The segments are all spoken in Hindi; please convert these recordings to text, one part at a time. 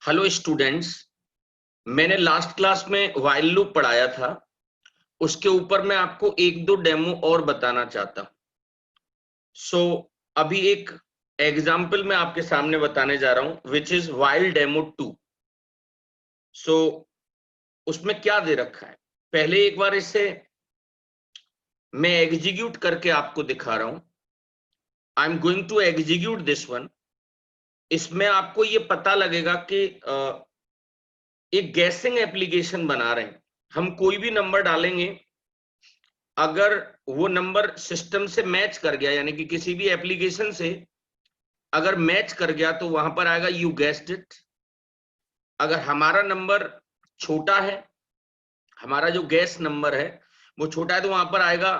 हेलो स्टूडेंट्स, मैंने लास्ट क्लास में व्हाइल लूप पढ़ाया था। उसके ऊपर मैं आपको एक दो डेमो और बताना चाहता हूं। अभी एक एग्जाम्पल मैं आपके सामने बताने जा रहा हूं विच इज व्हाइल डेमो 2। सो उसमें क्या दे रखा है, पहले एक बार इसे मैं एग्जीक्यूट करके आपको दिखा रहा हूं। I am going to execute this one. इसमें आपको ये पता लगेगा कि एक गैसिंग एप्लीकेशन बना रहे हैं। हम कोई भी नंबर डालेंगे, अगर वो नंबर सिस्टम से मैच कर गया, यानी कि किसी भी एप्लीकेशन से अगर मैच कर गया तो वहां पर आएगा यू गेस्ड इट। अगर हमारा नंबर छोटा है, हमारा जो गैस नंबर है वो छोटा है, तो वहां पर आएगा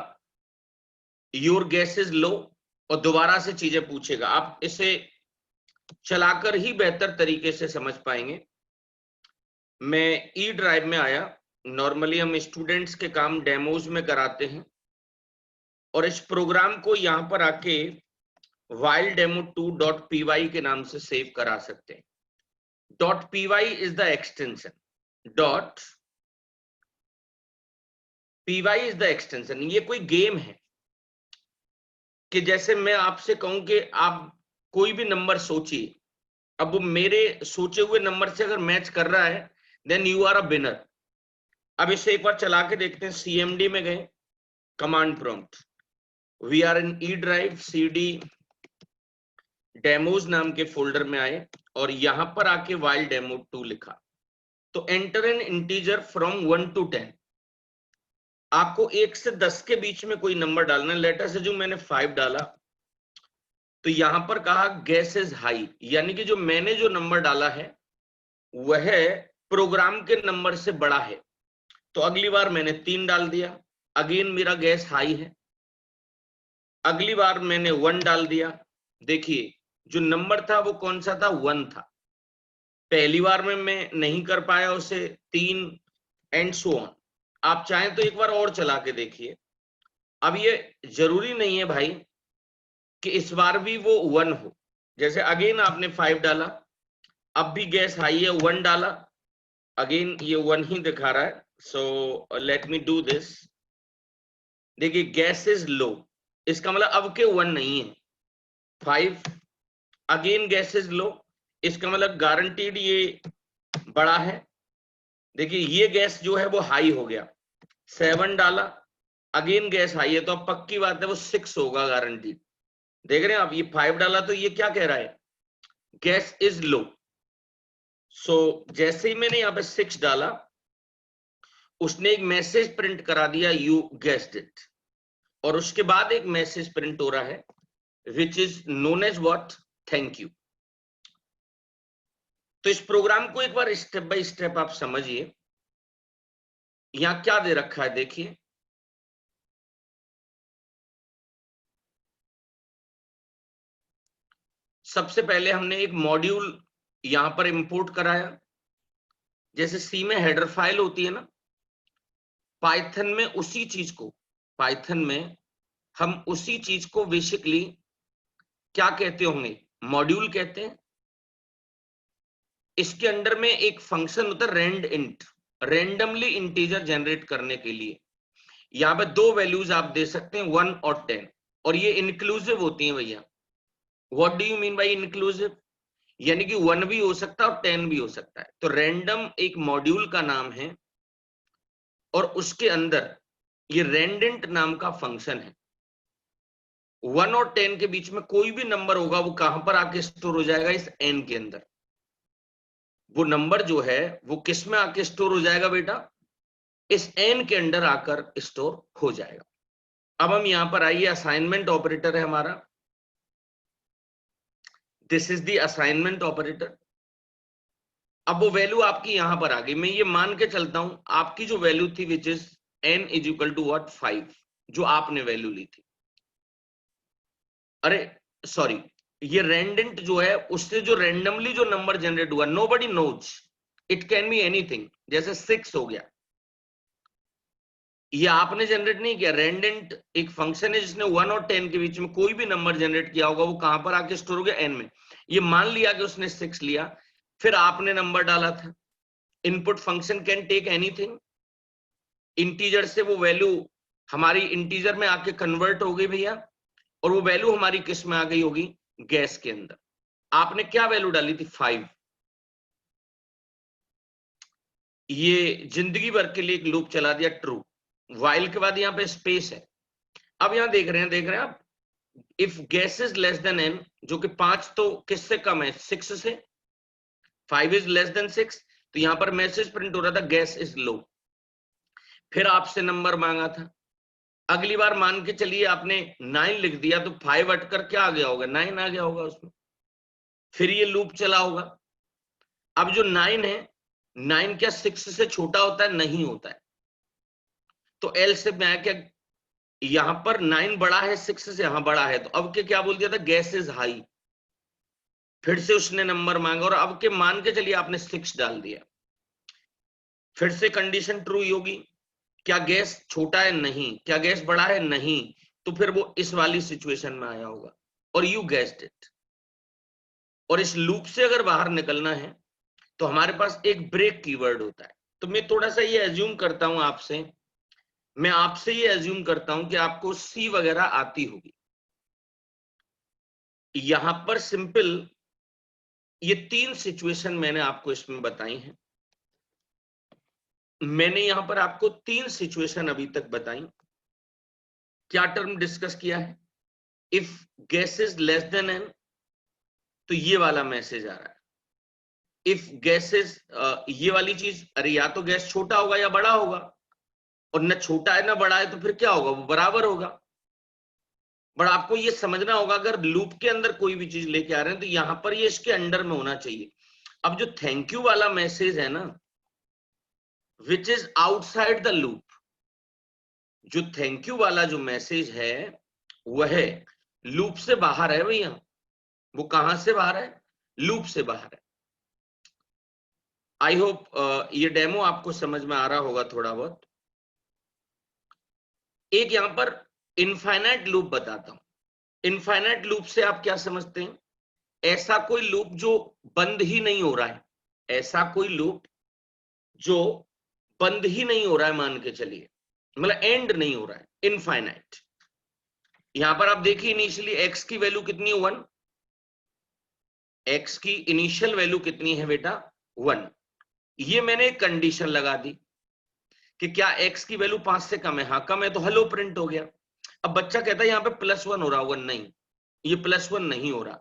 योर गैस इज लो, और दोबारा से चीजें पूछेगा। आप इसे चलाकर ही बेहतर तरीके से समझ पाएंगे। मैं ई ड्राइव में आया। नॉर्मली हम स्टूडेंट्स के काम डेमोज में कराते हैं, और इस प्रोग्राम को यहां पर आके while demo2.py के नाम से सेव करा सकते हैं। .py is the extension, .py is the extension. ये कोई गेम है कि जैसे मैं आपसे कहूं कि आप कोई भी नंबर सोचिए, अब वो मेरे सोचे हुए नंबर से अगर मैच कर रहा है then you are a winner. अब इसे एक बार चला के देखते हैं। सीएमडी में गए, command prompt, we are in E drive, CD demos नाम के फोल्डर में आए और यहां पर आके while demo2 लिखा। तो enter N integer from 1 to 10। आपको 1 से 10 के बीच में कोई नंबर डालना है। लेटर से जो मैंने 5 डाला, तो यहां पर कहा गैस इज हाई, यानी कि जो मैंने जो नंबर डाला है वह प्रोग्राम के नंबर से बड़ा है। तो अगली बार मैंने 3 डाल दिया, अगेन मेरा गैस हाई है। अगली बार मैंने 1 डाल दिया, देखिए जो नंबर था वो कौन सा था, 1 था। पहली बार में मैं नहीं कर पाया उसे, 3 एंड सो ऑन। आप चाहें तो एक बार और चला के देखिए। अब ये जरूरी नहीं है भाई कि इस बार भी वो 1 हो। जैसे अगेन आपने 5 डाला, अब भी गैस हाई है, 1 डाला, अगेन ये 1 ही दिखा रहा है। So let me do this. देखिए गैस इज लो, इसका मतलब अब के 1 नहीं है। 5 अगेन गैस इज लो, इसका मतलब गारंटीड ये बड़ा है। देखिए ये गैस जो है वो हाई हो गया। 7 डाला, अगेन गैस हाई है, तो अब पक्की बात है वो 6 होगा गारंटी। देख रहे हैं आप, ये 5 डाला तो ये क्या कह रहा है, गैस इज लो। सो जैसे ही मैंने यहाँ पे 6 डाला, उसने एक मैसेज प्रिंट करा दिया, यू गेस्ड इट। और उसके बाद एक मैसेज प्रिंट हो रहा है which is known as what, thank you. तो इस प्रोग्राम को एक बार स्टेप बाय स्टेप आप समझिए। यहां क्या दे रखा है देखिए। सबसे पहले हमने एक मॉड्यूल यहां पर इंपोर्ट कराया। जैसे सी में हेडर फाइल होती है ना, पाइथन में उसी चीज को, पाइथन में हम उसी चीज को बेसिकली क्या कहते होंगे, मॉड्यूल कहते हैं। इसके अंडर में एक फंक्शन होता है rand int, randomly integer generate करने के लिए। यहाँ पे 2 वैल्यूज आप दे सकते हैं, 1 और 10, और ये इंक्लूसिव होती हैं भैया। What do you mean by inclusive, यानी कि 1 भी हो सकता है और 10 भी हो सकता है। तो रैंडम एक मॉड्यूल का नाम है, और उसके अंदर ये रेंडेंट नाम का फंक्शन है। 1 और 10 के बीच में कोई भी नंबर होगा वो कहां पर आके स्टोर हो जाएगा, इस n के अंदर। वो नंबर जो है वो किस में आके स्टोर हो जाएगा बेटा, इस n के अंदर आकर स्टोर हो जाएगा। अब हम यहां पर आइए, असाइनमेंट ऑपरेटर है हमारा। This is the assignment operator. अब वो वैल्यू आपकी यहां पर आ गई। मैं ये मान के चलता हूं आपकी जो वैल्यू थी which is n is equal to what, 5, जो आपने वैल्यू ली थी। अरे सॉरी, ये रेंडेंट जो है उससे जो रेंडमली जो नंबर जनरेट हुआ, nobody knows, it can be anything. जैसे 6 हो गया, ये आपने जनरेट नहीं किया। रेंडेंट एक फंक्शन है जिसने 1 और 10 के बीच में कोई भी नंबर जनरेट किया होगा, वो कहां पर आके स्टोर हो गया, n में। ये मान लिया कि उसने 6 लिया, फिर आपने नंबर डाला था। Input function can take anything, integer से वो वैल्यू हमारी इंटीजर में आके कन्वर्ट हो गई भैया, और वो वैल्यू हमारी किस में आ गई होगी, गैस के अंदर। आपने क्या वैल्यू डाली थी, 5। ये जिंदगी भर के लिए एक लूप चला दिया, ट्रू। वाइल के बाद यहाँ पे स्पेस है। अब यहाँ देख रहे हैं आप, if gas is less than n, जो कि 5 तो किससे कम है, 6 से, 5 इज लेस देन 6, तो यहां पर मैसेज प्रिंट हो रहा था गैस इज लो। फिर आपसे नंबर मांगा था, अगली बार मान के चलिए आपने 9 लिख दिया, तो 5 हटकर क्या आ गया होगा, 9 आ गया होगा उसमें। फिर ये लूप चला होगा। अब जो 9 है, 9 क्या 6 से छोटा होता है, नहीं होता है। तो एल से मैं क्या, यहां पर 9 बड़ा है 6 से, यहां बड़ा है, तो अब के क्या बोल दिया था, गैस इज हाई। फिर से उसने नंबर मांगा, और अब के मान के चलिए आपने 6 डाल दिया। फिर से कंडीशन ट्रू होगी, क्या गैस छोटा है, नहीं, क्या गैस बड़ा है, नहीं, तो फिर वो इस वाली सिचुएशन में आया होगा, और यू गेस्ड इट। और इस लूप से अगर बाहर निकलना है तो हमारे पास एक ब्रेक कीवर्ड होता है। तो मैं थोड़ा सा ये एज्यूम करता हूं आपसे, मैं आपसे ये एज्यूम करता हूं कि आपको सी वगैरह आती होगी। यहां पर सिंपल ये 3 सिचुएशन मैंने आपको इसमें बताई हैं। मैंने यहां पर आपको 3 सिचुएशन अभी तक बताई। क्या टर्म डिस्कस किया है, if gas is less than n, तो ये वाला मैसेज आ रहा है। इफ गैस इज, ये वाली चीज, अरे या तो गैस छोटा होगा या बड़ा होगा, और न छोटा है ना बड़ा है, तो फिर क्या होगा, वो बराबर होगा। बट आपको ये समझना होगा, अगर लूप के अंदर कोई भी चीज लेके आ रहे हैं तो यहां पर ये इसके अंडर में होना चाहिए। अब जो थैंक यू वाला मैसेज है ना, which is outside the loop, जो थैंक यू वाला जो मैसेज है वह लूप से बाहर है भैया। वो कहां से बाहर है, लूप से बाहर है। आई होप ये डेमो आपको समझ में आ रहा होगा थोड़ा बहुत। एक यहां पर इनफाइनाइट लूप बताता हूं। इनफाइनाइट लूप से आप क्या समझते हैं, ऐसा कोई लूप जो बंद ही नहीं हो रहा है, ऐसा कोई लूप जो बंद ही नहीं हो रहा है, मान के चलिए, मतलब एंड नहीं हो रहा है, इनफाइनाइट। यहां पर आप देखिए इनिशियली एक्स की वैल्यू कितनी है, 1। एक्स की इनिशियल वैल्यू कितनी है बेटा, 1। ये मैंने एक कंडीशन लगा दी कि क्या एक्स की वैल्यू 5 से कम है, हाँ कम है, तो हेलो प्रिंट हो गया। अब बच्चा कहता है यहाँ पे +1 हो रहा होगा, नहीं, ये +1 नहीं हो रहा।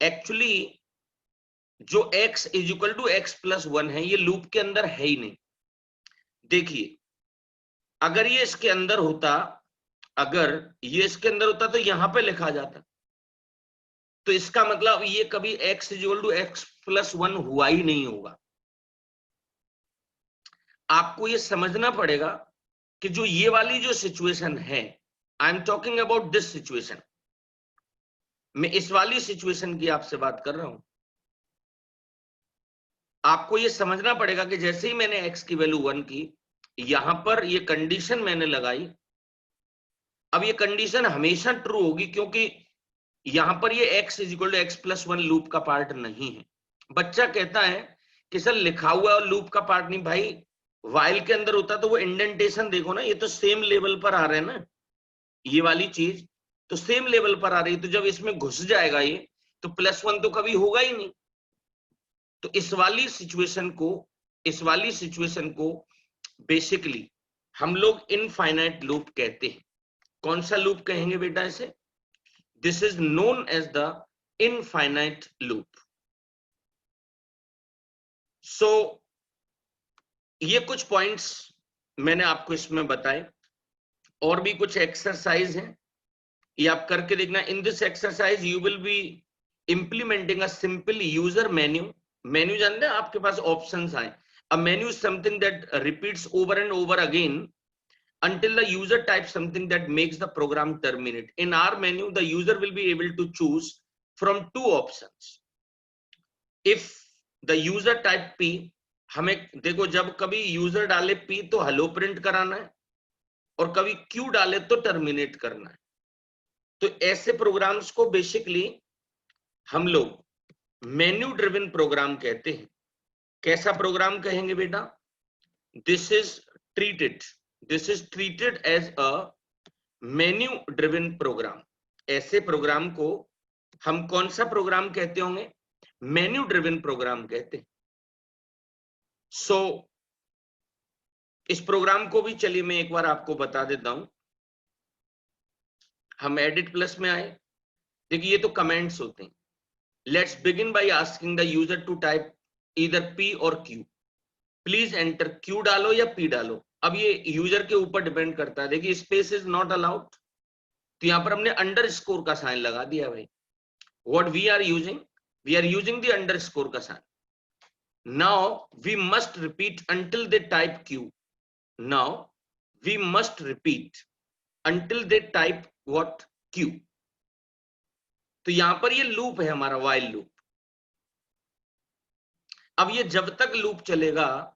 एक्चुअली जो x is equal to x+1 है, ये लूप के अंदर है ही नहीं। देखिए, अगर ये इसके अंदर होता, अगर ये इसके अंदर होता तो यहां पे लिखा जाता, तो इसका मतलब ये कभी x is equal to x+1 हुआ ही नहीं होगा। आपको ये समझना पड़ेगा कि जो ये वाली जो सिचुएशन है, I am talking about this situation, मैं इस वाली सिचुएशन की आपसे बात कर रहा हूं। आपको ये समझना पड़ेगा कि जैसे ही मैंने x की वैल्यू 1 की, यहां पर ये कंडीशन मैंने लगाई। अब ये कंडीशन हमेशा ट्रू होगी, क्योंकि यहां पर ये x is equal to x+1 loop का पार्ट नहीं है। बच्चा कहता है कि सर लिखा हुआ और लूप का पार्ट नहीं, भाई वाइल के अंदर होता तो वो इंडेंटेशन देखो ना, ये तो सेम लेवल पर आ रहे हैं ना, ये वाली चीज तो सेम लेवल पर आ रही है, तो जब इसमें घुस जाएगा ये, तो +1 तो कभी होगा ही नहीं। तो इस वाली सिचुएशन को बेसिकली हम लोग इनफाइनाइट लूप कहते हैं। कौन सा लूप कहेंगे बेटा इसे, this is known as the infinite loop. So ये कुछ पॉइंट्स मैंने आपको इसमें बताए, और भी कुछ एक्सरसाइज हैं, ये आप करके देखना। In this exercise you will be implementing a simple user menu. Menu जानते हैं, आपके पास ऑप्शंस आए। अ menu is something that repeats over and over again until the user types something that makes the program terminate. In our menu, the user will be able to choose from 2 options. If the user type P, हमें देखो जब कभी यूजर डाले P तो हेलो प्रिंट कराना है, और कभी Q डाले तो टर्मिनेट करना है। तो ऐसे प्रोग्राम्स को बेसिकली हम लोग मेन्यू ड्रिवन प्रोग्राम कहते हैं। कैसा प्रोग्राम कहेंगे बेटा? This is treated as a menu driven program. ऐसे प्रोग्राम को हम कौन सा प्रोग्राम कहते होंगे? मेन्यू ड्रिवन प्रोग्राम कहते हैं। सो इस प्रोग्राम को भी चलिए मैं एक बार आपको बता देता हूं। हम एडिट प्लस में आए, देखिए ये तो कमेंट्स होते हैं। Let's begin by asking the user to type either P और Q। प्लीज एंटर Q डालो या P डालो। अब ये यूजर के ऊपर डिपेंड करता है। देखिए स्पेस इज नॉट अलाउड, तो यहां पर हमने अंडरस्कोर का साइन लगा दिया भाई। What we are using the underscore का sign. Now we must repeat until they type Q। Now we must repeat until they type what? Q। तो यहां पर ये लूप है हमारा, while लूप। अब ये जब तक लूप चलेगा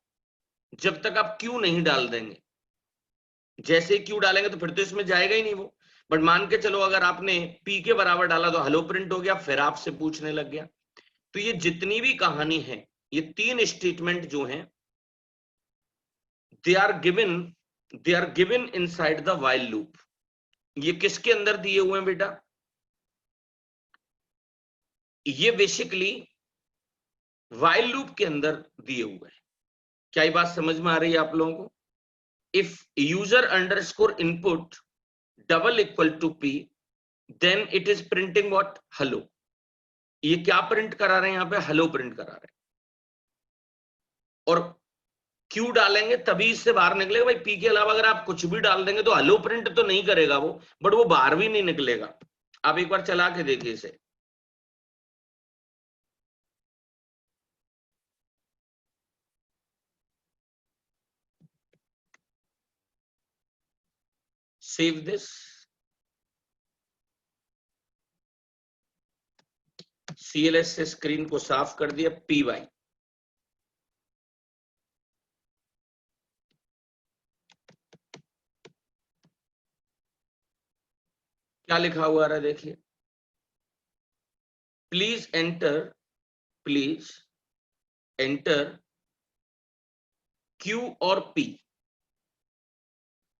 जब तक आप Q नहीं डाल देंगे। जैसे Q डालेंगे तो फिर तो इसमें जाएगा ही नहीं वो। बट मान के चलो अगर आपने P के बराबर डाला तो हेलो प्रिंट हो गया, फिर आपसे पूछने लग गया। तो ये जितनी भी कहानी है, ये 3 स्टेटमेंट जो हैं, they are given inside the while loop. ये किसके अंदर दिए हुए हैं बेटा? ये बेसिकली while लूप के अंदर दिए हुए हैं। क्या ये बात समझ में आ रही है आप लोगों को? If user underscore input double equal to P, then it is printing what? Hello. ये क्या प्रिंट करा रहे हैं यहां पे? हेलो प्रिंट करा रहे हैं। और Q डालेंगे तभी इससे बाहर निकलेगा भाई। P के अलावा अगर आप कुछ भी डाल देंगे तो हेलो प्रिंट तो नहीं करेगा वो, बट वो बाहर भी नहीं निकलेगा। आप एक बार चला के देखिए इसे। सेव दिस, CLS से स्क्रीन को साफ कर दिया। PY क्या लिखा हुआ रहा देखिए। प्लीज एंटर Q और P।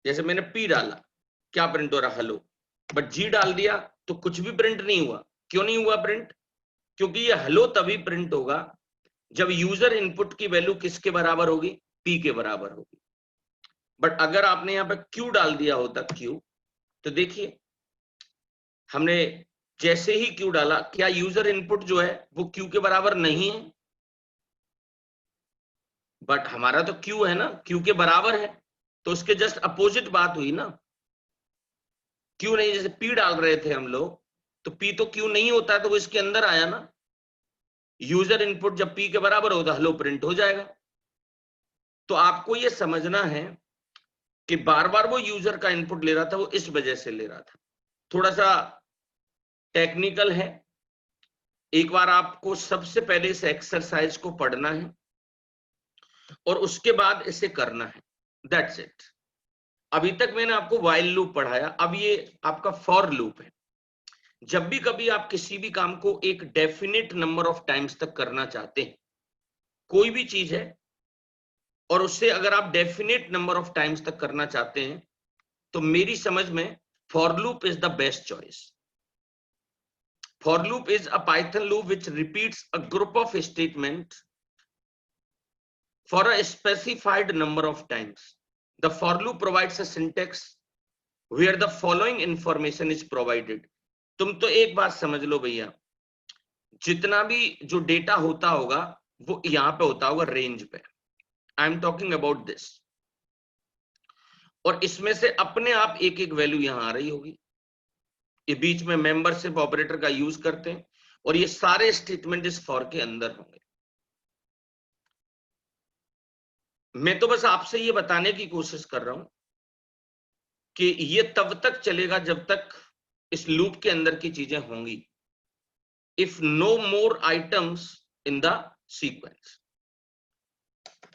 जैसे मैंने P डाला, क्या प्रिंट हो रहा? हेलो। बट G डाल दिया तो कुछ भी प्रिंट नहीं हुआ। क्यों नहीं हुआ प्रिंट? क्योंकि ये हेलो तभी प्रिंट होगा जब यूजर इनपुट की वैल्यू किसके बराबर होगी? P के बराबर होगी। बट अगर आपने यहाँ पे Q डाल दिया होता Q, तो देखिए हमने जैसे ही Q डाला, क्या यूजर इनपुट जो है वो Q के बराबर नहीं है? बट हमारा तो Q है ना, Q के बराबर है, तो उसके जस्ट अपोजिट बात हुई ना। Q नहीं, जैसे P डाल रहे थे हम लोग, तो P तो Q नहीं होता है, तो वो इसके अंदर आया ना। यूजर इनपुट जब P के बराबर होता हेलो प्रिंट हो जाएगा। तो आपको ये समझना है कि बार बार वो यूजर का इनपुट ले रहा था, वो इस वजह से ले रहा था। थोड़ा सा टेक्निकल है। एक बार आपको सबसे पहले इस एक्सरसाइज को पढ़ना है और उसके बाद इसे करना है। That's it. अभी तक मैंने आपको व्हाइल लूप पढ़ाया, अब ये आपका फॉर लूप है। जब भी कभी आप किसी भी काम को एक डेफिनेट नंबर ऑफ टाइम्स तक करना चाहते हैं, कोई भी चीज है, और उससे अगर आप डेफिनेट नंबर ऑफ टाइम्स तक करना चाहते हैं, तो मेरी समझ में for loop is the best choice. For loop is a Python loop which repeats a group of statements for a specified number of times. The for loop provides a syntax where the following information is provided. तुम तो एक बात समझ लो भैया, जितना भी जो डेटा होता होगा वो यहां पे होता होगा रेंज पे। आई एम टॉकिंग अबाउट दिस। और इसमें से अपने आप एक एक वैल्यू यहां आ रही होगी। ये बीच में मेंबरशिप ऑपरेटर का यूज करते हैं, और ये सारे स्टेटमेंट इस फॉर के अंदर होंगे। मैं तो बस आपसे ये बताने की कोशिश कर रहा हूं कि ये तब तक चलेगा जब तक इस लूप के अंदर की चीजें होंगी। If no more items in the sequence.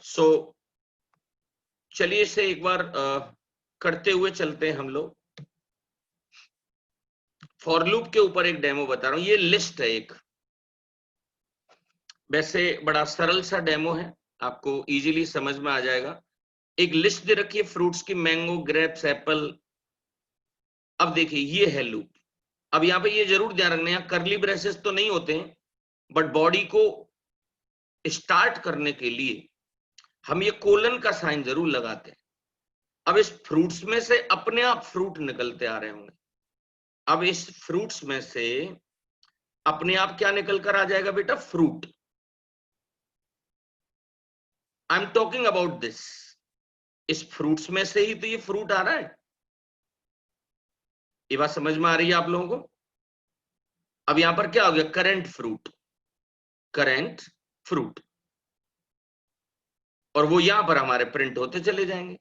So चलिए इसे एक बार करते हुए चलते हैं हम लोग। फॉर लूप के ऊपर एक डेमो बता रहा हूं। ये लिस्ट है एक, वैसे बड़ा सरल सा डेमो है, आपको इजीली समझ में आ जाएगा। एक लिस्ट दे रखी है फ्रूट्स की, मैंगो, ग्रेप्स, एप्पल। अब देखिए ये है लूप। अब यहाँ पे ये जरूर ध्यान रखना, यहाँ करली ब्रेसेस तो नहीं होते हैं, बट बॉडी को स्टार्ट करने के लिए हम ये कोलन का साइन जरूर लगाते हैं। अब इस फ्रूट्स में से अपने आप फ्रूट निकलते आ रहे होंगे। अब इस फ्रूट्स में से अपने आप क्या निकल कर आ जाएगा बेटा? Fruit. I am talking about this. इस फ्रूट्स में से ही तो ये फ्रूट आ रहा है। ये बात समझ में आ रही है आप लोगों को? अब यहां पर क्या हो गया? करंट फ्रूट, करंट फ्रूट, और वो यहां पर हमारे प्रिंट होते चले जाएंगे।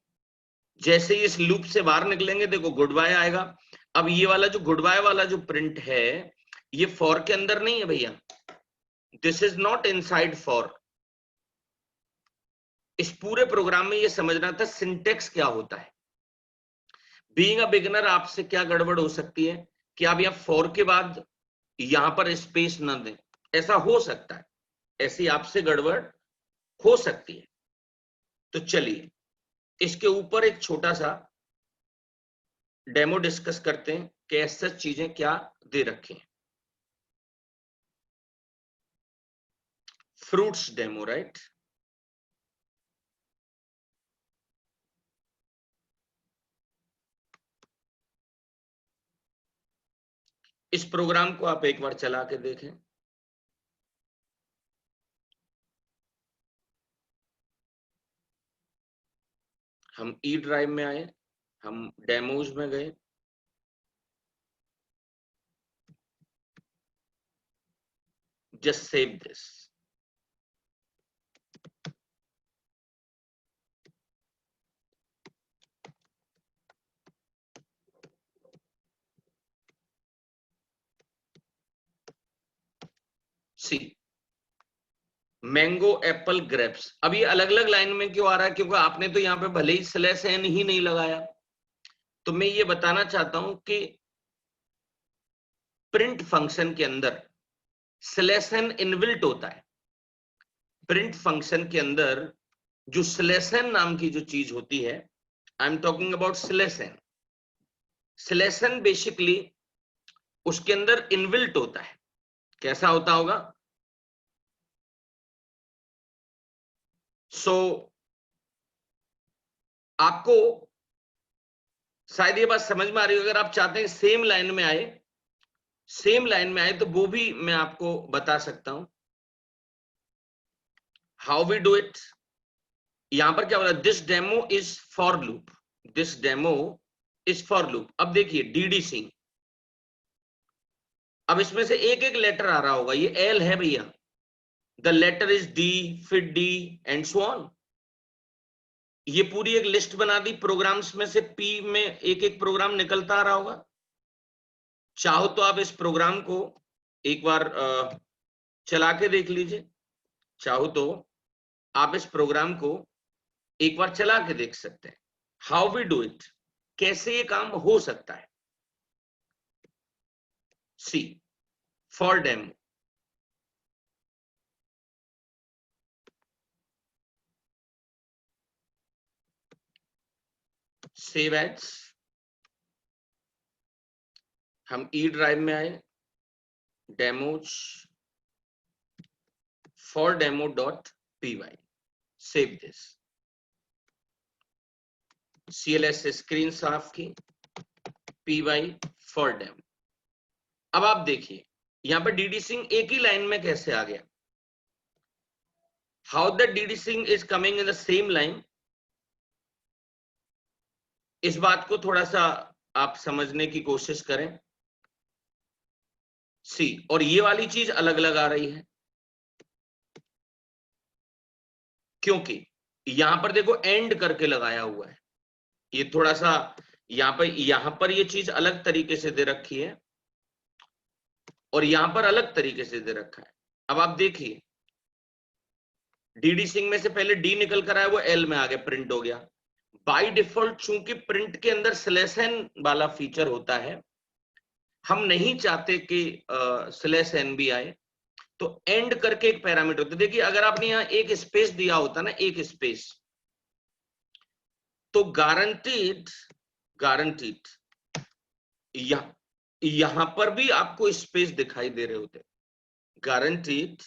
जैसे ही इस लूप से बाहर निकलेंगे, देखो गुड बाय आएगा। अब ये वाला जो गुड बाय वाला जो प्रिंट है, ये फॉर के अंदर नहीं है भैया, this is not inside for. इस पूरे प्रोग्राम में ये समझना था सिंटेक्स क्या होता है। बीइंग अ बिगिनर आपसे क्या गड़बड़ हो सकती है कि आप यहाँ फॉर के बाद यहां पर स्पेस ना दें, ऐसा हो सकता है, ऐसी आपसे गड़बड़ हो सकती है। तो चलिए इसके ऊपर एक छोटा सा डेमो डिस्कस करते हैं कि ऐसी चीजें क्या दे रखे हैं। Fruits demo, right? इस प्रोग्राम को आप एक बार चला के देखें। हम ई ड्राइव में आए, हम डेमोज में गए, just save this. See mango, apple, grapes. अब ये अलग अलग लाइन में क्यों आ रहा है? क्योंकि आपने तो यहाँ पे भले ही स्लैश एन ही नहीं लगाया। तो मैं ये बताना चाहता हूं कि प्रिंट फंक्शन के अंदर स्लैश एन इनबिल्ट होता है। प्रिंट फंक्शन के अंदर जो स्लैश एन नाम की जो चीज होती है, I am talking about slash n. Slash n basically उसके अंदर इनबिल्ट होता है। कैसा होता होगा? सो आपको शायद ये बात समझ में आ रही हो। अगर आप चाहते हैं सेम लाइन में आए, सेम लाइन में आए, तो वो भी मैं आपको बता सकता हूं हाउ वी डू इट। यहां पर क्या बोला? This demo is for loop, this demo is for loop. अब देखिए डीडी सिंह, अब इसमें से एक एक लेटर आ रहा होगा। ये एल है भैया, द लेटर इज डी, फिर डी एंड सो ऑन। ये पूरी एक लिस्ट बना दी प्रोग्राम्स में से, पी में एक एक प्रोग्राम निकलता आ रहा होगा। चाहो तो आप इस प्रोग्राम को एक बार चला के देख लीजिए। चाहो तो आप इस प्रोग्राम को एक बार चला के देख सकते हैं। हाउ वी डू इट, कैसे ये काम हो सकता है। See for demo, save as. हम ई ड्राइव में आए, demos for demo dot P Y, save this. CLS से स्क्रीन साफ की, पी वाई फॉर डेमो। अब आप देखिए यहां पर डीडी सिंह एक ही लाइन में कैसे आ गया। How the DD Singh is coming in the same line, इस बात को थोड़ा सा आप समझने की कोशिश करें। सी, और ये वाली चीज अलग अलग आ रही है क्योंकि यहां पर देखो एंड करके लगाया हुआ है। ये थोड़ा सा यहां पर ये चीज अलग तरीके से दे रखी है और यहां पर अलग तरीके से दे रखा है। अब आप देखिए डीडी सिंह में से पहले डी निकल कर आया, वो एल में आगे प्रिंट हो गया। बाय डिफॉल्ट चूंकि प्रिंट के अंदर स्लैश एन वाला फीचर होता है, हम नहीं चाहते कि स्लैश एन भी आए, तो एंड करके एक पैरामीटर होता है। देखिए अगर आपने यहां एक स्पेस दिया होता ना, एक स्पेस, तो गारंटीड यहां पर भी आपको स्पेस दिखाई दे रहे होते, गारंटीड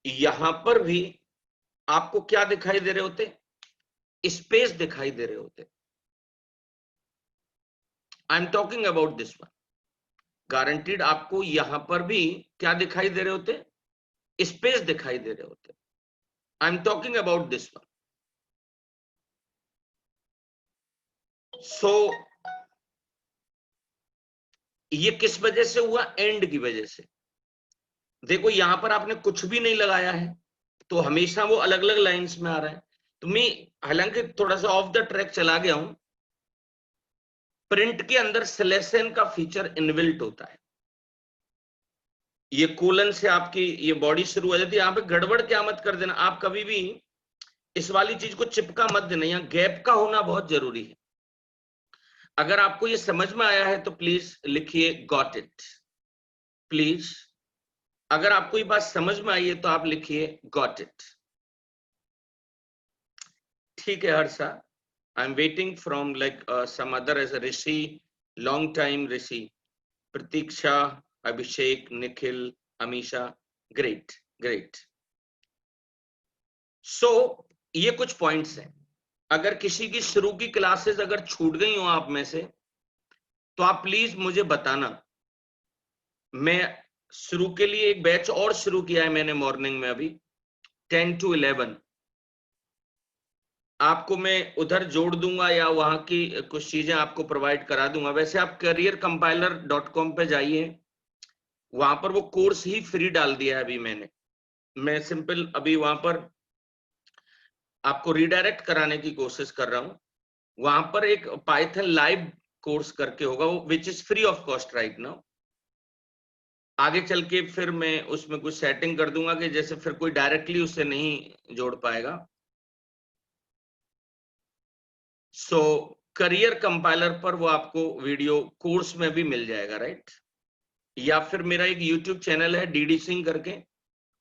यहां पर भी आपको क्या दिखाई दे रहे होते, स्पेस दिखाई दे रहे होते। I am talking about this one. Guaranteed आपको यहां पर भी क्या दिखाई दे रहे होते, स्पेस दिखाई दे रहे होते। I am talking about this one. So ये किस वजह से हुआ, एंड की वजह से। देखो यहां पर आपने कुछ भी नहीं लगाया है, तो हमेशा वो अलग अलग लाइंस में आ रहा है। तो मैं हालांकि थोड़ा सा ऑफ द ट्रैक चला गया हूं। प्रिंट के अंदर सिलेक्शन का फीचर इनबिल्ट होता है। ये कोलन से आपकी ये बॉडी शुरू हो जाती है। यहां पे गड़बड़ क्या मत कर देना, आप कभी भी इस वाली चीज को चिपका मत देना, यहाँ गैप का होना बहुत जरूरी है। अगर आपको ये समझ में आया है तो प्लीज लिखिए गॉट इट, प्लीज। अगर आपको ये बात समझ में आई है तो आप लिखिए गॉट इट। ठीक है Harsha, I am waiting from like some other as a Rishi, long time Rishi, Pratiksha, Abhishek, Nikhil, Amisha, great great. So ये कुछ पॉइंट्स हैं। अगर किसी की शुरू की क्लासेस अगर छूट गई हो आप में से, तो आप प्लीज मुझे बताना। मैं शुरू के लिए एक बैच और शुरू किया है मैंने मॉर्निंग में, अभी 10 to 11। आपको मैं उधर जोड़ दूंगा या वहां की कुछ चीजें आपको प्रोवाइड करा दूंगा। वैसे आप careercompiler.com पे जाइए, वहां पर वो कोर्स ही फ्री डाल दिया है अभी मैंने। मैं सिंपल अभी वहां पर आपको रिडायरेक्ट कराने की कोशिश कर रहा हूं। वहां पर एक पाइथन लाइव कोर्स करके होगा वो, which is free of cost right now. आगे चल के फिर मैं उसमें कुछ सेटिंग कर दूंगा कि जैसे फिर कोई डायरेक्टली उससे नहीं जोड़ पाएगा। सो करियर कंपाइलर पर वो आपको वीडियो कोर्स में भी मिल जाएगा, राइट। या फिर मेरा एक यूट्यूब चैनल है डीडी सिंह करके,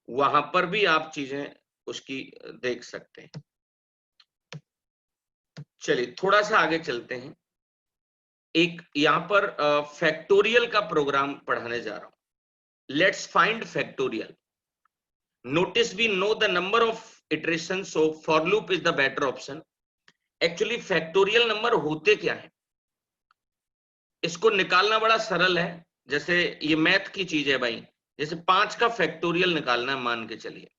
वहां पर भी आप चीजें उसकी देख सकते हैं। चलिए थोड़ा सा आगे चलते हैं। एक यहां पर फैक्टोरियल का प्रोग्राम पढ़ाने जा रहा हूं। Let's find factorial. Notice we know the number of iteration, so for loop is the better option. Actually factorial number होते क्या है, इसको निकालना बड़ा सरल है। जैसे ये मैथ की चीज है भाई, जैसे 5 का फैक्टोरियल निकालना है, मान के चलिए,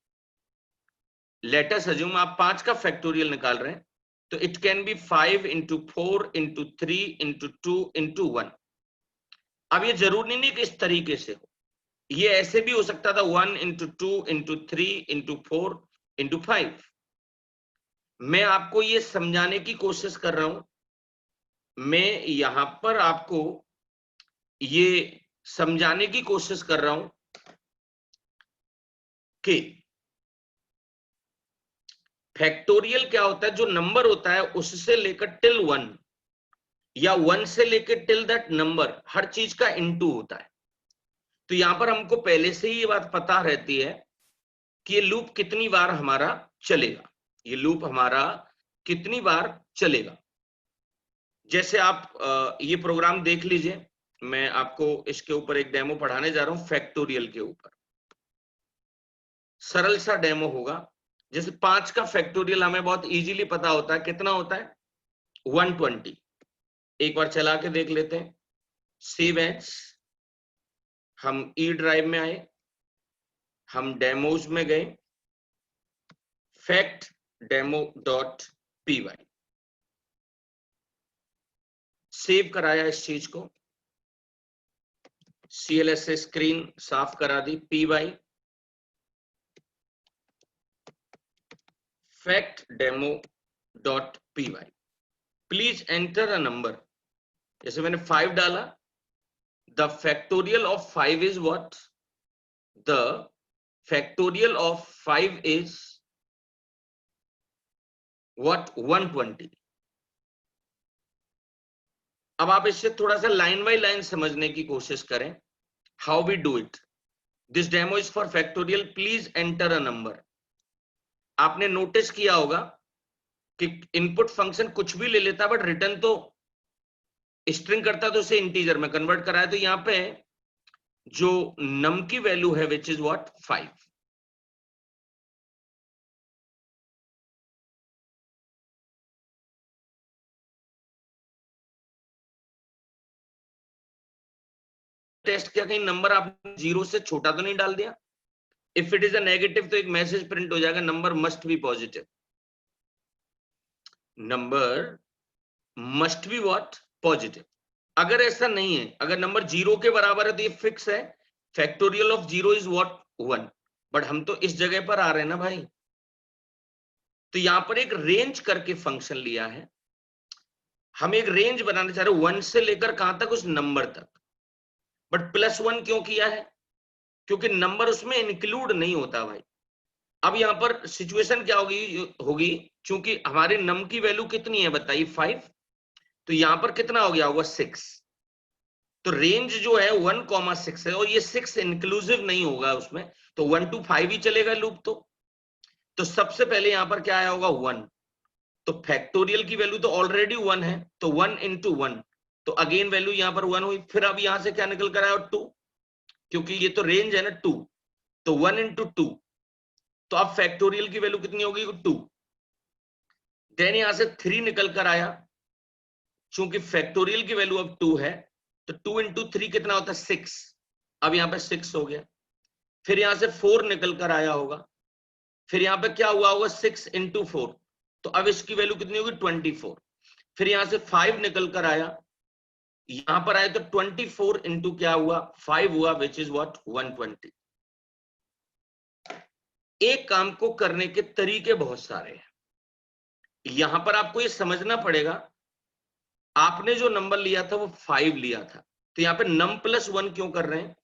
लेट अस अज्यूम आप 5 का फैक्टोरियल निकाल रहे हैं, तो it can B 5 into 4 into 3 into 2 into 1। अब ये जरूरी नहीं कि इस तरीके से हो, ये ऐसे भी हो सकता था 1 into 2 into 3 into 4 into 5। मैं आपको ये समझाने की कोशिश कर रहा हूं, मैं यहां पर आपको ये समझाने की कोशिश कर रहा हूं कि फैक्टोरियल क्या होता है। जो नंबर होता है उससे लेकर टिल 1 या 1 से लेकर टिल दैट नंबर, हर चीज का इनटू होता है। तो यहां पर हमको पहले से ही ये बात पता रहती है कि ये लूप कितनी बार हमारा चलेगा, ये लूप हमारा कितनी बार चलेगा। जैसे आप ये प्रोग्राम देख लीजिए, मैं आपको इसके ऊपर एक डेमो पढ़ाने जा रहा हूं फैक्टोरियल के ऊपर। सरल सा डेमो होगा। जैसे 5 का फैक्टोरियल हमें बहुत इजीली पता होता है, कितना होता है 120। एक बार चला के देख लेते हैं। सेव एज, हम ई ड्राइव में आए, हम डेमोज में गए, फैक्ट डेमो डॉट पीवाई, सेव कराया इस चीज को, CLS से स्क्रीन साफ करा दी, PY fact demo dot PY. Please enter a number. जैसे मैंने 5 डाला, the factorial of 5 is what, the factorial of 5 is what 120। अब आप इससे थोड़ा सा लाइन बाय लाइन समझने की कोशिश करें, how we do it. This demo is for factorial, please enter a number. आपने नोटिस किया होगा कि इनपुट फंक्शन कुछ भी ले लेता, बट रिटर्न तो स्ट्रिंग करता, तो उसे इंटीजर में कन्वर्ट कराया। तो यहां पे जो नम की वैल्यू है विच इज व्हाट 5। टेस्ट किया कहीं नंबर आपने 0 से छोटा तो नहीं डाल दिया। If it is a negative तो एक मैसेज प्रिंट हो जाएगा, number must be positive, number must be what positive. अगर ऐसा नहीं है, अगर नंबर 0 के बराबर है तो ये फिक्स है, factorial of 0 is what 1। But हम तो इस जगह पर आ रहे हैं ना भाई, तो यहां पर एक रेंज करके फंक्शन लिया है। हम एक रेंज बनाना चाह रहे हैं 1 से लेकर कहां तक, उस नंबर तक। बट +1 क्यों किया है, क्योंकि नंबर उसमें इंक्लूड नहीं होता भाई। अब यहां पर सिचुएशन क्या होगी, क्योंकि हमारे नम की वैल्यू कितनी है बताइए 5, तो यहां पर कितना हो गया होगा 6। तो रेंज जो है 1,6 है, और ये 6 इंक्लूसिव नहीं होगा उसमें, तो 1 to 5 ही चलेगा लूप। तो सबसे पहले यहां पर क्या आया होगा 1, तो फैक्टोरियल की वैल्यू तो ऑलरेडी 1 है, तो 1 into 1, तो अगेन वैल्यू यहां पर 1 हुई। फिर अब यहां से क्या निकल कर आया 2, क्योंकि ये तो रेंज है ना 2, तो 1 into 2, तो अब फैक्टोरियल की वैल्यू कितनी होगी 2। देन यहां से 3 निकल कर आया, क्योंकि फैक्टोरियल की वैल्यू अब 2 है, तो 2 into 3 कितना होता है 6, अब यहां पे 6 हो गया। फिर यहां से 4 निकल कर आया होगा, फिर यहां पे क्या हुआ होगा 6 into 4, तो अब इसकी वैल्यू कितनी होगी 24। फिर यहां से 5 निकल कर आया, यहां पर आए तो 24 into क्या हुआ 5 हुआ, विच इज व्हाट 120। एक काम को करने के तरीके बहुत सारे हैं, यहां पर आपको ये समझना पड़ेगा। आपने जो नंबर लिया था वो 5 लिया था, तो यहां पे num +1 क्यों कर रहे हैं,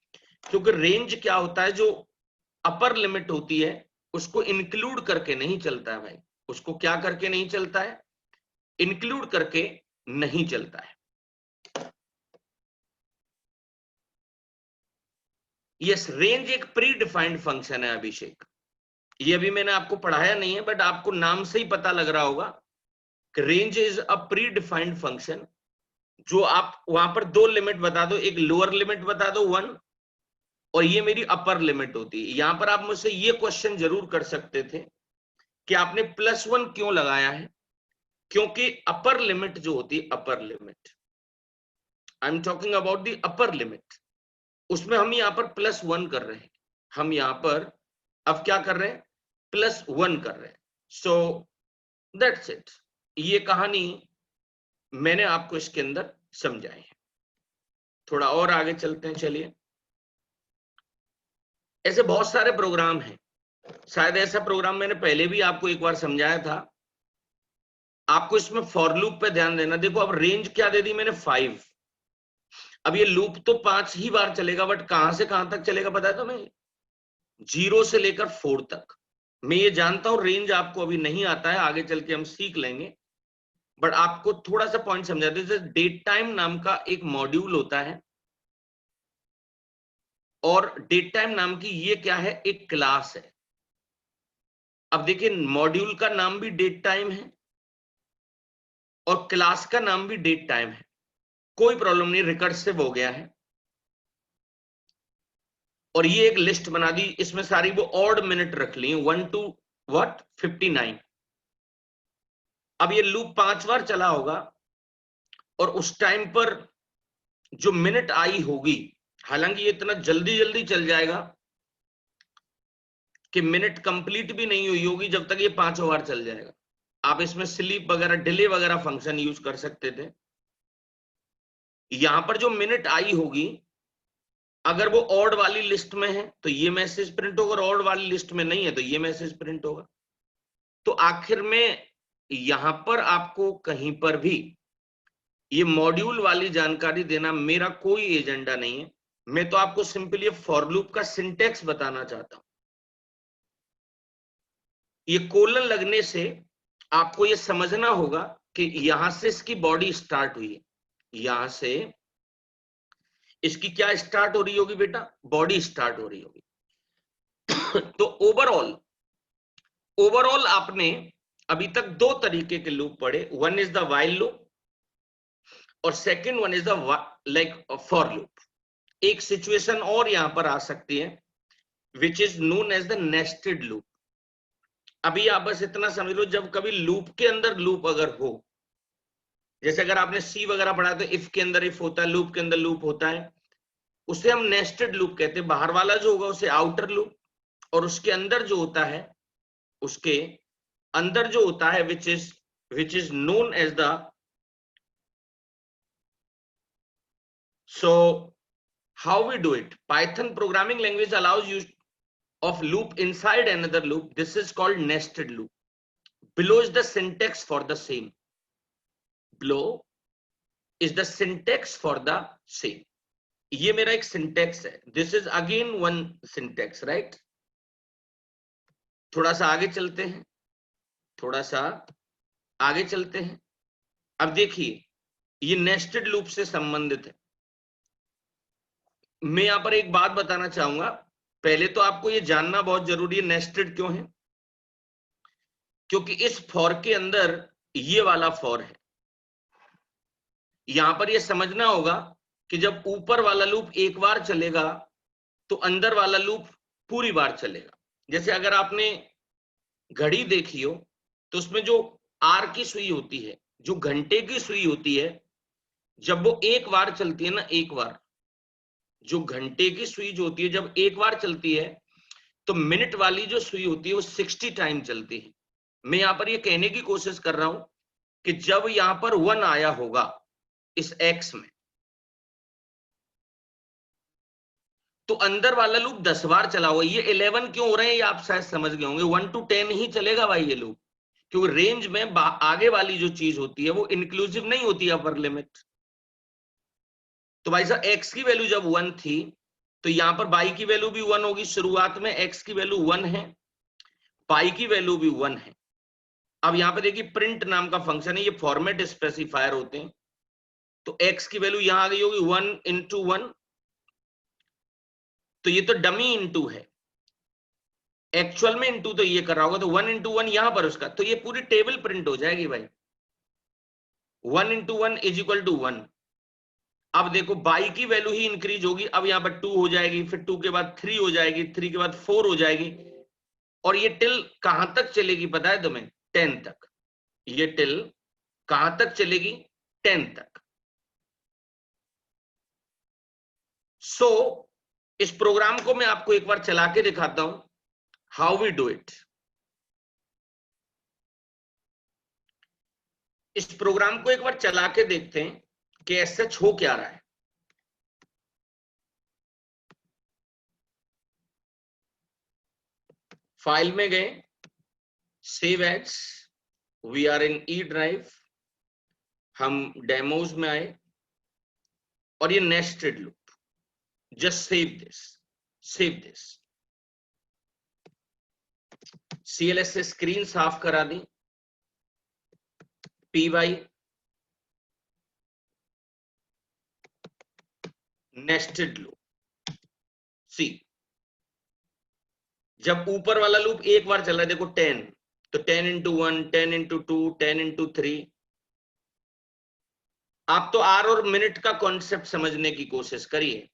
क्योंकि रेंज क्या होता है, जो अपर लिमिट होती है उसको इंक्लूड करके नहीं चलता है भाई। उसको क्या करके नहीं चलता है, इंक्लूड करके नहीं चलता है। यस, रेंज एक प्री डिफाइंड फंक्शन है अभिषेक, ये अभी मैंने आपको पढ़ाया नहीं है, बट आपको नाम से ही पता लग रहा होगा कि range is a pre defined function. जो आप वहां पर दो लिमिट बता दो, एक लोअर लिमिट बता दो 1, और ये मेरी अपर लिमिट होती है। यहां पर आप मुझसे ये क्वेश्चन जरूर कर सकते थे कि आपने +1 क्यों लगाया है, क्योंकि अपर लिमिट जो होती है, upper limit, I am talking about the upper limit, उसमें हम यहां पर +1 कर रहे हैं। हम यहां पर अब क्या कर रहे हैं, +1 कर रहे हैं। सो दैट्स इट, ये कहानी मैंने आपको इसके अंदर समझाई है। थोड़ा और आगे चलते हैं, चलिए। ऐसे बहुत सारे प्रोग्राम हैं, शायद ऐसा प्रोग्राम मैंने पहले भी आपको एक बार समझाया था। आपको इसमें फॉर लूप पे ध्यान देना। देखो अब रेंज क्या दे दी मैंने 5, अब ये लूप तो 5 ही बार चलेगा, बट कहां से कहां तक चलेगा पता है तुम्हें, 0 से लेकर 4 तक। मैं ये जानता हूं रेंज आपको अभी नहीं आता है, आगे चल के हम सीख लेंगे, बट आपको थोड़ा सा पॉइंट समझा दे। जैसे डेट टाइम नाम का एक मॉड्यूल होता है, और डेट टाइम नाम की ये क्या है, एक क्लास है। अब देखिए मॉड्यूल का नाम भी डेट टाइम है और क्लास का नाम भी डेट टाइम है, कोई प्रॉब्लम नहीं, रिकर्सिव हो गया है। और ये एक लिस्ट बना दी, इसमें सारी वो ऑड मिनट रख ली 1 to 59। अब ये लूप 5 बार चला होगा, और उस टाइम पर जो मिनट आई होगी, हालांकि ये इतना जल्दी जल्दी चल जाएगा कि मिनट कंप्लीट भी नहीं हुई होगी जब तक ये 5 बार चल जाएगा। आप इसमें स्लीप वगैरह, डिले वगैरह फंक्शन यूज कर सकते थे। यहां पर जो मिनट आई होगी, अगर वो ऑड वाली लिस्ट में है तो ये मैसेज प्रिंट होगा, और ऑड वाली लिस्ट में नहीं है तो ये मैसेज प्रिंट होगा। तो आखिर में यहां पर आपको कहीं पर भी ये मॉड्यूल वाली जानकारी देना मेरा कोई एजेंडा नहीं है। मैं तो आपको सिंपली फॉर लूप का सिंटेक्स बताना चाहता हूं। ये कोलन लगने से आपको ये समझना होगा कि यहां से इसकी बॉडी स्टार्ट हुई है, यहां से इसकी क्या स्टार्ट हो रही होगी बेटा, बॉडी स्टार्ट हो रही होगी। तो ओवरऑल आपने अभी तक दो तरीके के लूप पढ़े, one is the while loop और second one is the like for loop. एक सिचुएशन और यहां पर आ सकती है which is known as the nested loop. अभी आप बस इतना समझ लो, जब कभी लूप के अंदर लूप अगर हो, जैसे अगर आपने सी वगैरह पढ़ा तो इफ के अंदर इफ होता है, लूप के अंदर लूप होता है, उसे हम नेस्टेड लूप कहते हैं। बाहर वाला जो होगा उसे आउटर लूप, और उसके अंदर जो होता है, उसके अंदर जो होता है which is known as the, so how we do it? Python programming language allows use of loop inside another loop. This is called nested loop. Below is the syntax for the same. Below is the syntax for the same. ये मेरा एक syntax है. This is again one syntax, right? थोड़ा सा आगे चलते हैं, थोड़ा सा आगे चलते हैं। अब देखिए, ये नेस्टेड लूप से संबंधित है। मैं यहां पर एक बात बताना चाहूंगा, पहले तो आपको ये जानना बहुत जरूरी है नेस्टेड क्यों है, क्योंकि इस फॉर के अंदर ये वाला फॉर है। यहां पर ये समझना होगा कि जब ऊपर वाला लूप एक बार चलेगा तो अंदर वाला लूप पूरी बार चलेगा। जैसे अगर आपने घड़ी देखी हो तो उसमें जो आर की सुई होती है, जो घंटे की सुई होती है, जब वो एक बार चलती है ना, एक बार जो घंटे की सुई जो होती है जब एक बार चलती है, तो मिनट वाली जो सुई होती है वो 60 टाइम चलती है। मैं यहां पर ये कहने की कोशिश कर रहा हूं कि जब यहां पर 1 आया होगा इस एक्स में, तो अंदर वाला लूप 10 बार चला हुआ। ये 11 क्यों हो रहे हैं ये आप शायद समझ गए होंगे। 1 to 10 ही चलेगा भाई ये लूप, क्योंकि रेंज में आगे वाली जो चीज होती है वो इंक्लूसिव नहीं होती अपर लिमिट। तो भाई साहब एक्स की वैल्यू जब 1 थी तो यहां पर बाई की वैल्यू भी 1 होगी। शुरुआत में एक्स की वैल्यू 1 है, पाई की वैल्यू भी 1 है। अब यहां पे देखिए प्रिंट नाम का फंक्शन है, ये फॉर्मेट स्पेसिफायर होते हैं। तो एक्स की वैल्यू यहां आ गई होगी 1 into 1, तो ये तो डमी इनटू है, एक्चुअल में इनटू तो ये कर रहा होगा, तो 1 into 1 यहां पर उसका, तो ये पूरी टेबल प्रिंट हो जाएगी भाई। 1 into 1 इज इक्वल टू 1। अब देखो बाई की वैल्यू ही इंक्रीज होगी, अब यहां पर 2 हो जाएगी, फिर 2 के बाद 3 हो जाएगी, 3 के बाद 4 हो जाएगी, और ये टिल कहां तक चलेगी पता है तुम्हें? 10 तक। ये टिल कहां तक चलेगी? 10 तक। सो इस प्रोग्राम को मैं आपको एक बार चला के दिखाता हूं, हाउ वी डू इट। इस प्रोग्राम को एक बार चला के देखते हैं कि एसएच हो क्या रहा है। फाइल में गए, save as, we are in E drive, हम डेमोज में आए, और ये nested loop, just save this. CLS से स्क्रीन साफ करा दी, py नेस्टेड लूप सी। जब ऊपर वाला लूप एक बार चल रहा है, देखो 10, तो 10 into 1, 10 into 2, 10 into 3। आप तो आर और मिनट का कॉन्सेप्ट समझने की कोशिश करिए।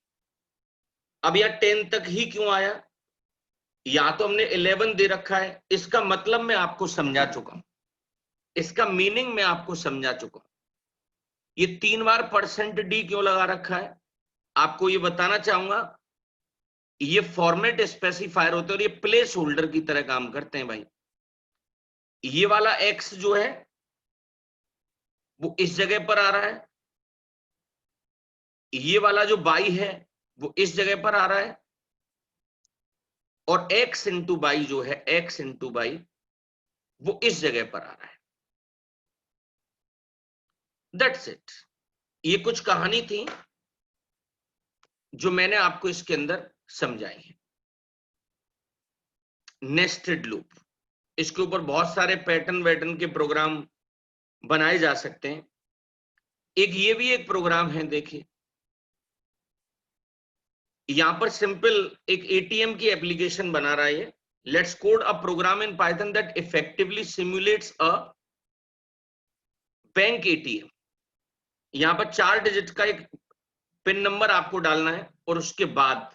अब यह 10 तक ही क्यों आया? यहां तो हमने 11 दे रखा है, इसका मतलब मैं आपको समझा चुका हूं, इसका मीनिंग मैं आपको समझा चुका हूं। ये 3 बार %d क्यों लगा रखा है आपको ये बताना चाहूंगा। ये फॉर्मेट स्पेसिफायर होते हैं और ये प्लेस होल्डर की तरह काम करते हैं भाई। ये वाला x जो है वो इस जगह पर आ रहा है, ये वाला जो y है वो इस जगह पर आ रहा है, और x इंटू बाई जो है, x इंटू बाई वो इस जगह पर आ रहा है। That's it. ये कुछ कहानी थी जो मैंने आपको इसके अंदर समझाई है। नेस्टेड लूप, इसके ऊपर बहुत सारे पैटर्न वैटर्न के प्रोग्राम बनाए जा सकते हैं। एक ये भी एक प्रोग्राम है, देखिए यहां पर सिंपल एक एटीएम की एप्लीकेशन बना रहा है। Let's code a program in Python that effectively simulates a bank ATM. यहां पर 4 डिजिट का एक पिन नंबर आपको डालना है और उसके बाद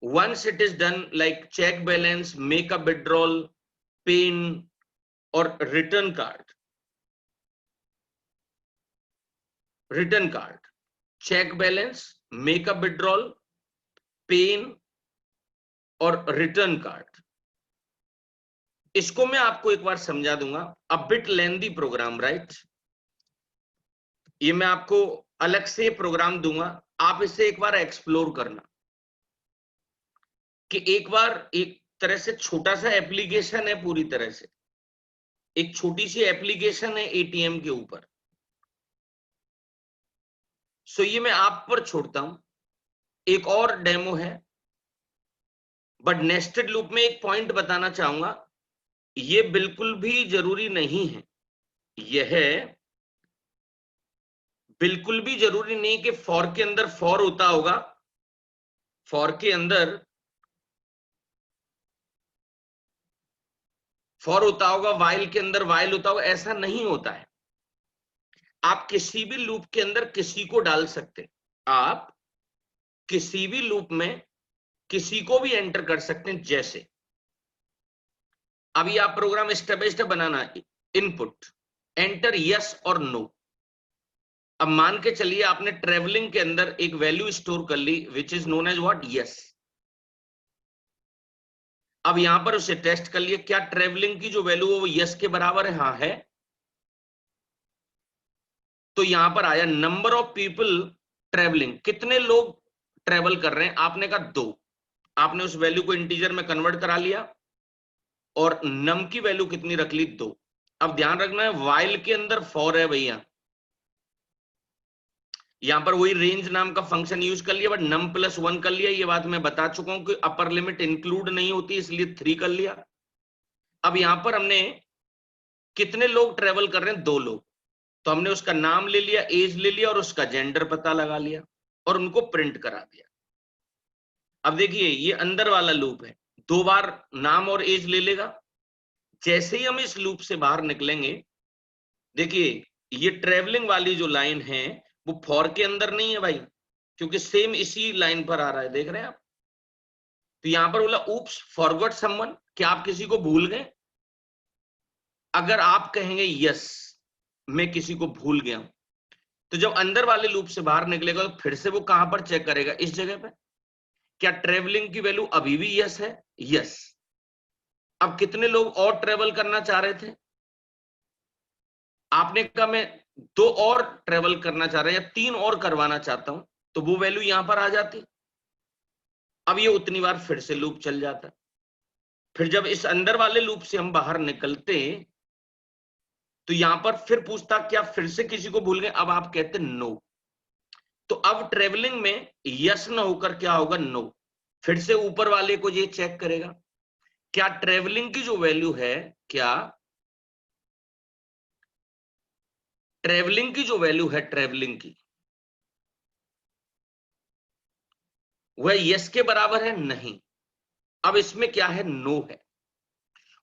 once it is done like check balance, make a withdrawal, pin और return card, check balance, make a withdrawal, pin और रिटर्न कार्ड। इसको मैं आपको एक बार समझा दूंगा। A bit lengthy program, right. ये मैं आपको अलग से प्रोग्राम दूंगा, आप इसे एक बार एक्सप्लोर करना कि एक बार एक तरह से छोटा सा एप्लीकेशन है, पूरी तरह से एक छोटी सी एप्लीकेशन है एटीएम के ऊपर। सो ये मैं आप पर छोड़ता हूं। एक और डेमो है, बट नेस्टेड लूप में एक पॉइंट बताना चाहूंगा, ये बिल्कुल भी जरूरी नहीं है, यह बिल्कुल भी जरूरी नहीं कि फॉर के अंदर फॉर होता होगा, फॉर के अंदर फॉर होता होगा, वाइल के अंदर वाइल होता होगा, ऐसा नहीं होता है। आप किसी भी लूप के अंदर किसी को डाल सकते हैं, आप किसी भी लूप में किसी को भी एंटर कर सकते हैं। जैसे अभी आप प्रोग्राम स्टेप बाय स्टेप बनाना, इनपुट एंटर यस और नो। अब मान के चलिए आपने ट्रेवलिंग के अंदर एक वैल्यू स्टोर कर ली which is known as what, yes. अब यहां पर उसे टेस्ट कर लिया, क्या ट्रेवलिंग की जो वैल्यू है वो यस के बराबर है? हाँ है। तो यहां पर आया नंबर ऑफ पीपल ट्रेवलिंग, कितने लोग ट्रेवल कर रहे हैं? आपने कहा 2। आपने उस वैल्यू को इंटीजर में कन्वर्ट करा लिया और नम की वैल्यू कितनी रख ली? 2। अब ध्यान रखना है वाइल के अंदर फॉर है भैया, यहां पर वही रेंज नाम का फंक्शन यूज कर लिया, बट नम प्लस 1 कर लिया। ये बात मैं बता चुका हूं कि अपर लिमिट इंक्लूड नहीं होती, इसलिए 3 कर लिया। अब यहां पर हमने कितने लोग ट्रेवल कर रहे हैं? 2 लोग। तो हमने उसका नाम ले लिया, एज ले लिया और उसका जेंडर पता लगा लिया और उनको प्रिंट करा दिया। अब देखिए ये अंदर वाला लूप है, 2 बार नाम और एज ले लेगा। जैसे ही हम इस लूप से बाहर निकलेंगे, देखिए ये ट्रेवलिंग वाली जो लाइन है वो फॉर के अंदर नहीं है भाई, क्योंकि सेम इसी लाइन पर आ रहा है, देख रहे हैं आप। तो यहां पर बोला ऊप्स फॉरगॉट समवन, क्या आप किसी को भूल गए? अगर आप कहेंगे यस मैं किसी को भूल गया हूं, तो जब अंदर वाले लूप से बाहर निकलेगा तो फिर से वो कहां पर चेक करेगा? इस जगह पे। क्या ट्रेवलिंग की वैल्यू अभी भी यस है? यस। अब कितने लोग और ट्रेवल करना चाह रहे थे? आपने कहा मैं 2 और ट्रेवल करना चाह रहा हूं या 3 और करवाना चाहता हूं, तो वो वैल्यू यहां पर आ जाती। अब ये उतनी बार फिर से लूप चल जाता। फिर जब इस अंदर वाले लूप से हम बाहर निकलते तो यहां पर फिर पूछता क्या फिर से किसी को भूल गए? अब आप कहते नो। तो अब ट्रेवलिंग में यस न होकर क्या होगा? नो। फिर से ऊपर वाले को ये चेक करेगा, क्या ट्रेवलिंग की जो वैल्यू है, क्या ट्रेवलिंग की जो वैल्यू है, ट्रेवलिंग की वह यस के बराबर है? नहीं। अब इसमें क्या है? नो है।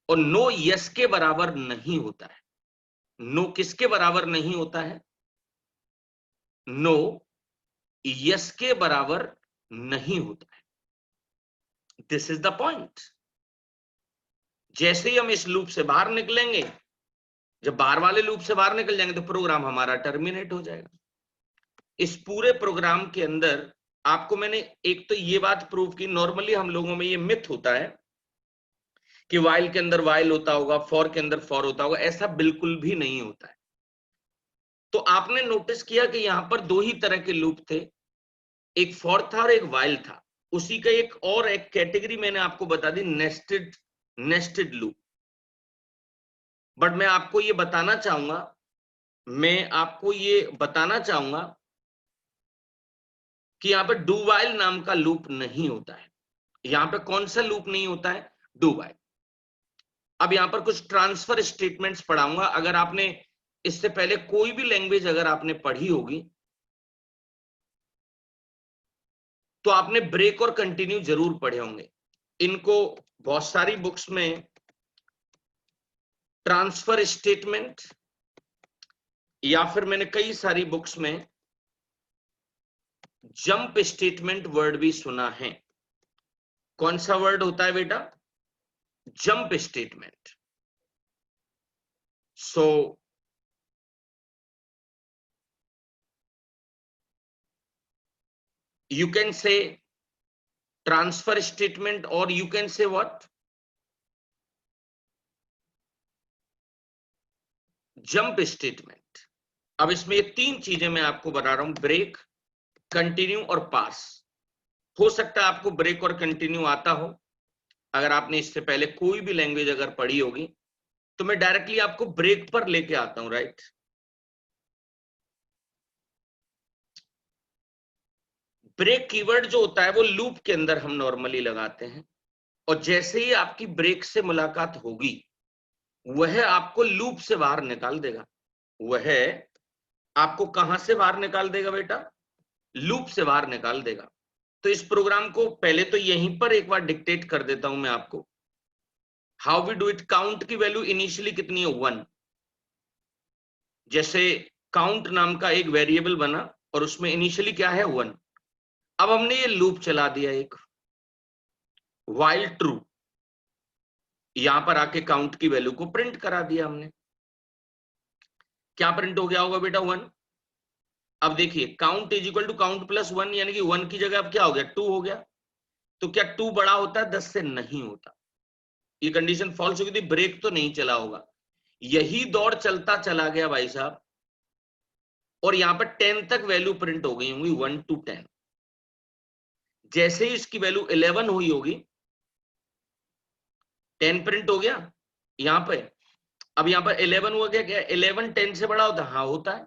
और नो यस के बराबर नहीं होता है। नो किसके बराबर नहीं होता है? नो यस के बराबर नहीं होता है। This is the point. जैसे ही हम इस लूप से बाहर निकलेंगे, जब बाहर वाले लूप से बाहर निकल जाएंगे तो प्रोग्राम हमारा टर्मिनेट हो जाएगा। इस पूरे प्रोग्राम के अंदर आपको मैंने एक तो ये बात प्रूव की, नॉर्मली हम लोगों में ये मिथ होता है कि वाइल के अंदर वाइल होता होगा, फॉर के अंदर फॉर होता होगा, ऐसा बिल्कुल भी नहीं होता है। तो आपने नोटिस किया कि यहां पर 2 ही तरह के लूप थे, एक फॉर था और एक वाइल था। उसी का एक और एक कैटेगरी मैंने आपको बता दी, नेस्टेड लूप। बट मैं आपको ये बताना चाहूंगा, कि यहां पर डू वाइल नाम का लूप नहीं होता है। यहां पे कौन सा लूप नहीं होता है? Do while. अब यहां पर कुछ ट्रांसफर स्टेटमेंट्स पढ़ाऊंगा। अगर आपने इससे पहले कोई भी लैंग्वेज अगर आपने पढ़ी होगी तो आपने ब्रेक और कंटिन्यू जरूर पढ़े होंगे। इनको बहुत सारी बुक्स में ट्रांसफर स्टेटमेंट या फिर मैंने कई सारी बुक्स में जंप स्टेटमेंट वर्ड भी सुना है। कौन सा वर्ड होता है बेटा? Jump statement. So you can say transfer statement or you can say what? Jump statement. अब इसमें ये तीन चीजें मैं आपको बता रहा हूं, ब्रेक, कंटिन्यू और पास। हो सकता है आपको ब्रेक और कंटिन्यू आता हो, अगर आपने इससे पहले कोई भी लैंग्वेज अगर पढ़ी होगी, तो मैं डायरेक्टली आपको ब्रेक पर लेके आता हूं, राइट। ब्रेक कीवर्ड जो होता है वो लूप के अंदर हम नॉर्मली लगाते हैं, और जैसे ही आपकी ब्रेक से मुलाकात होगी वह आपको लूप से बाहर निकाल देगा। वह आपको कहां से बाहर निकाल देगा बेटा? लूप से बाहर निकाल देगा। तो इस प्रोग्राम को पहले तो यहीं पर एक बार डिक्टेट कर देता हूं मैं आपको। How we do it? Count की वैल्यू इनिशियली कितनी है? 1। जैसे काउंट नाम का एक वेरिएबल बना और उसमें इनिशियली क्या है? 1। अब हमने ये लूप चला दिया एक, व्हाइल ट्रू, यहां पर आके काउंट की वैल्यू को प्रिंट करा दिया हमने। क्या प्रिंट हो गया होगा बेटा? 1। अब देखिए, count is equal to count plus 1, यानी कि 1 की जगह अब क्या हो गया? 2 हो गया। तो क्या 2 बड़ा होता है 10 से? नहीं होता। ये कंडीशन फॉल्स होगी थी, ब्रेक तो नहीं चला होगा। यही दौड़ चलता चला गया भाई साहब, और यहां पर 10 तक वैल्यू प्रिंट हो गई होंगी, 1 to 10। जैसे ही इसकी वैल्यू 11 हुई होगी, 10 प्रिंट हो गया यहां पे। अब यहां पर 11 हुआ, क्या 11 10 से बड़ा होता है? हाँ होता है।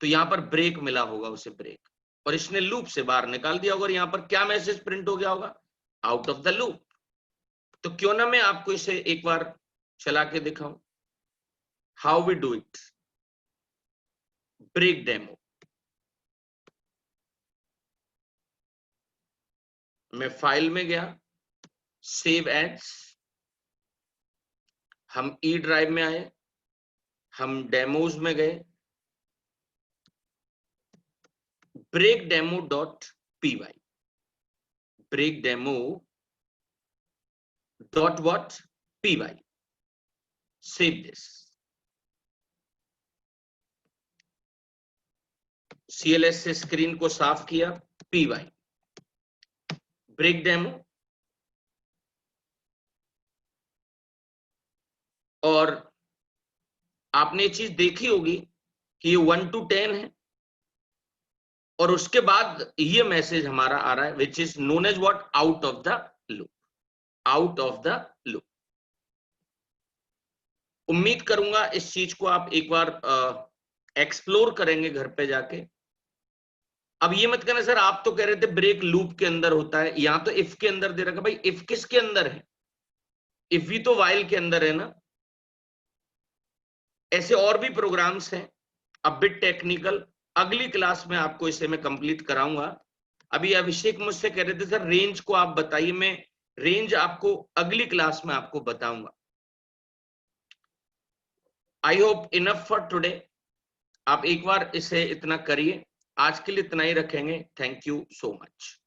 तो यहां पर ब्रेक मिला होगा उसे, ब्रेक, और इसने लूप से बाहर निकाल दिया होगा। और यहां पर क्या मैसेज प्रिंट हो गया होगा? Out of the loop. तो क्यों ना मैं आपको इसे एक बार चला के दिखाऊं। How we do it? Break demo. मैं फाइल में गया, सेव एज, हम ई ड्राइव में आए, हम डेमोज में गए, break demo dot P Y, break demo dot what? P Y. Save this, CLS से स्क्रीन को साफ किया, पी वाई, ब्रेक डेमो। और आपने ये चीज देखी होगी कि ये 1 to 10 है, और उसके बाद ये मैसेज हमारा आ रहा है, which is known as what? Out of the loop, out of the loop. उम्मीद करूंगा इस चीज को आप एक बार एक्सप्लोर करेंगे घर पे जाके। अब ये मत कहना सर आप तो कह रहे थे ब्रेक लूप के अंदर होता है, यहां तो इफ के अंदर दे रखा। भाई इफ किसके अंदर है? इफ भी तो वाइल के अंदर है ना। ऐसे और भी प्रोग्राम्स हैं, अब बिट टेक्निकल, अगली क्लास में आपको इसे मैं कंप्लीट कराऊंगा। अभी अभिषेक मुझसे कह रहे थे सर रेंज को आप बताइए, मैं रेंज आपको अगली क्लास में आपको बताऊंगा। I hope enough for today. आप एक बार इसे इतना करिए, आज के लिए इतना ही रखेंगे। Thank you so much.